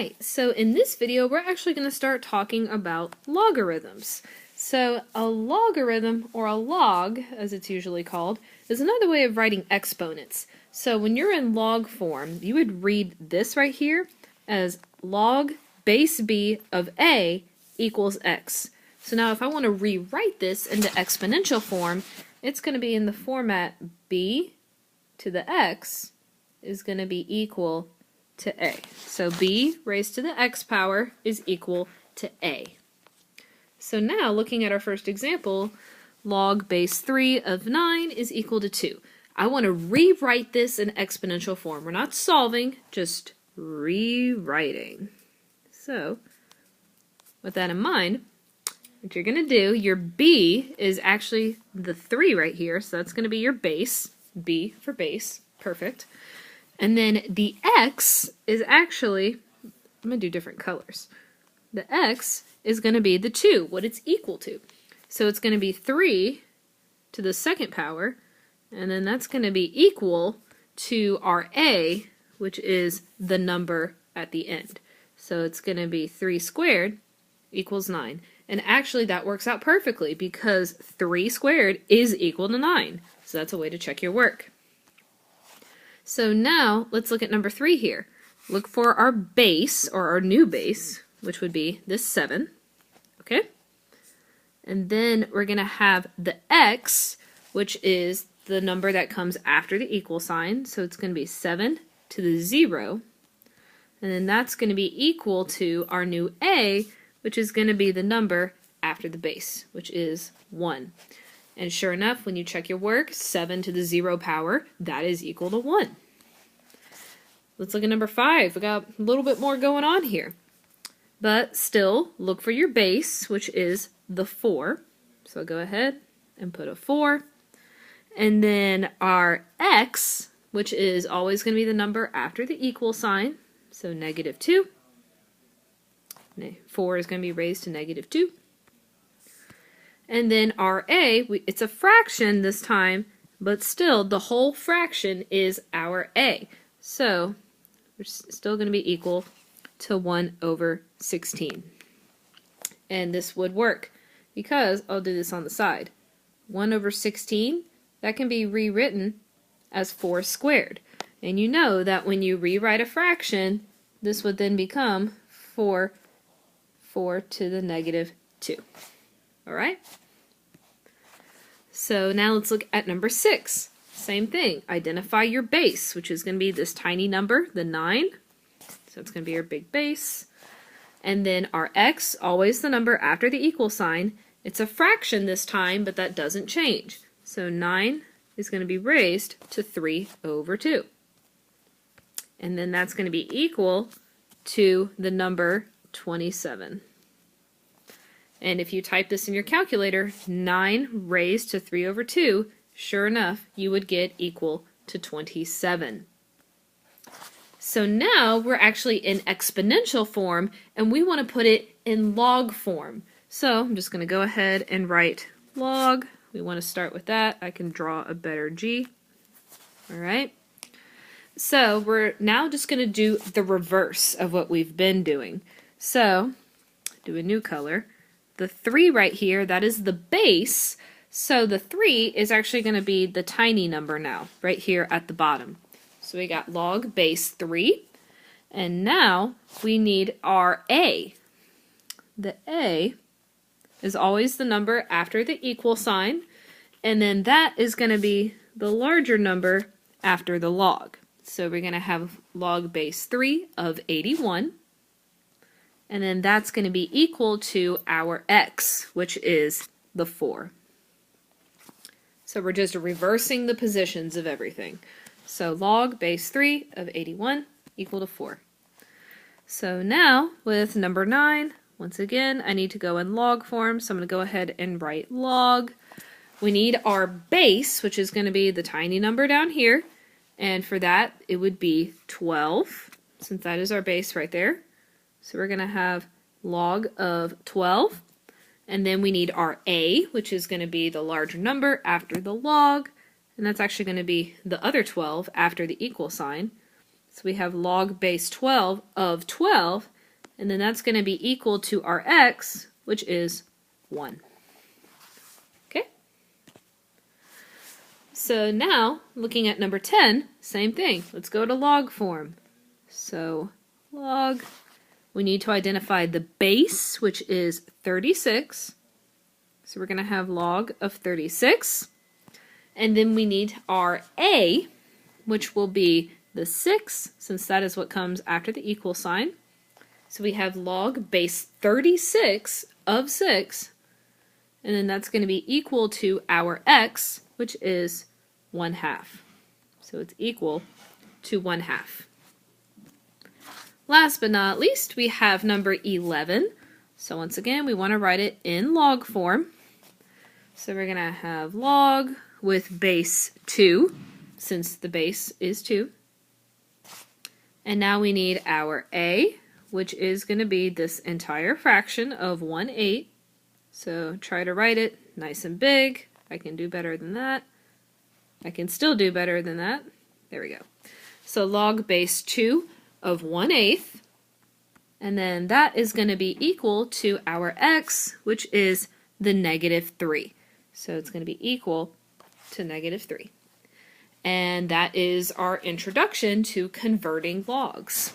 Alright, so in this video we're actually going to start talking about logarithms. So a logarithm, or a log as it's usually called, is another way of writing exponents. So when you're in log form, you would read this right here as log base b of a equals x. So now if I want to rewrite this into exponential form, it's going to be in the format b to the x is going to be equal to a. So b raised to the x power is equal to a. So now looking at our first example, log base 3 of 9 is equal to 2. I want to rewrite this in exponential form. We're not solving, just rewriting. So with that in mind, what you're going to do, your b is actually the 3 right here, so that's going to be your base, b for base, perfect. And then the x is actually, I'm going to do different colors. The x is going to be the 2, what it's equal to. So it's going to be 3 to the second power, and then that's going to be equal to our a, which is the number at the end. So it's going to be 3 squared equals 9. And actually that works out perfectly because 3 squared is equal to 9. So that's a way to check your work. So now let's look at number 3 here. Look for our base, or our new base, which would be this 7. Okay? And then we're going to have the x, which is the number that comes after the equal sign. So it's going to be 7 to the 0. And then that's going to be equal to our new a, which is going to be the number after the base, which is 1. And sure enough, when you check your work, 7 to the 0 power, that is equal to 1. Let's look at number 5. We got a little bit more going on here. But still, look for your base, which is the 4. So go ahead and put a 4. And then our x, which is always going to be the number after the equal sign, so negative 2. 4 is going to be raised to negative 2. And then our a, it's a fraction this time, but still the whole fraction is our a. So we're still going to be equal to 1 over 16. And this would work because, I'll do this on the side, 1 over 16, that can be rewritten as 4 squared. And you know that when you rewrite a fraction, this would then become 4 to the negative 2. Alright? So now let's look at number 6. Same thing. Identify your base, which is going to be this tiny number, the 9. So it's going to be our big base. And then our x, always the number after the equal sign. It's a fraction this time, but that doesn't change. So 9 is going to be raised to 3 over 2. And then that's going to be equal to the number 27. And if you type this in your calculator, 9 raised to 3 over 2, sure enough, you would get equal to 27. So now we're actually in exponential form, and we want to put it in log form. So I'm just going to go ahead and write log. We want to start with that. I can draw a better G. Alright. So we're now just going to do the reverse of what we've been doing. So, do a new color. The 3 right here, that is the base, so the 3 is actually going to be the tiny number now, right here at the bottom. So we got log base 3, and now we need our a. The a is always the number after the equal sign, and then that is going to be the larger number after the log. So we're going to have log base 3 of 81. And then that's going to be equal to our x, which is the 4. So we're just reversing the positions of everything. So log base 3 of 81 equal to 4. So now with number 9, once again, I need to go in log form. So I'm going to go ahead and write log. We need our base, which is going to be the tiny number down here. And for that, it would be 12, since that is our base right there. So we're going to have log of 12, and then we need our a, which is going to be the larger number after the log, and that's actually going to be the other 12 after the equal sign. So we have log base 12 of 12, and then that's going to be equal to our x, which is 1. Okay? So now, looking at number 10, same thing. Let's go to log form. So log, we need to identify the base, which is 36. So we're going to have log of 36. And then we need our a, which will be the 6, since that is what comes after the equal sign. So we have log base 36 of 6, and then that's going to be equal to our x, which is 1/2. So it's equal to 1/2. Last but not least, we have number 11. So once again, we want to write it in log form. So we're going to have log with base 2, since the base is 2. And now we need our a, which is going to be this entire fraction of 1/8. So try to write it nice and big. I can do better than that. I can still do better than that. There we go. So log base 2 of 1/8. And then that is going to be equal to our x, which is the -3. So it's going to be equal to -3. And that is our introduction to converting logs.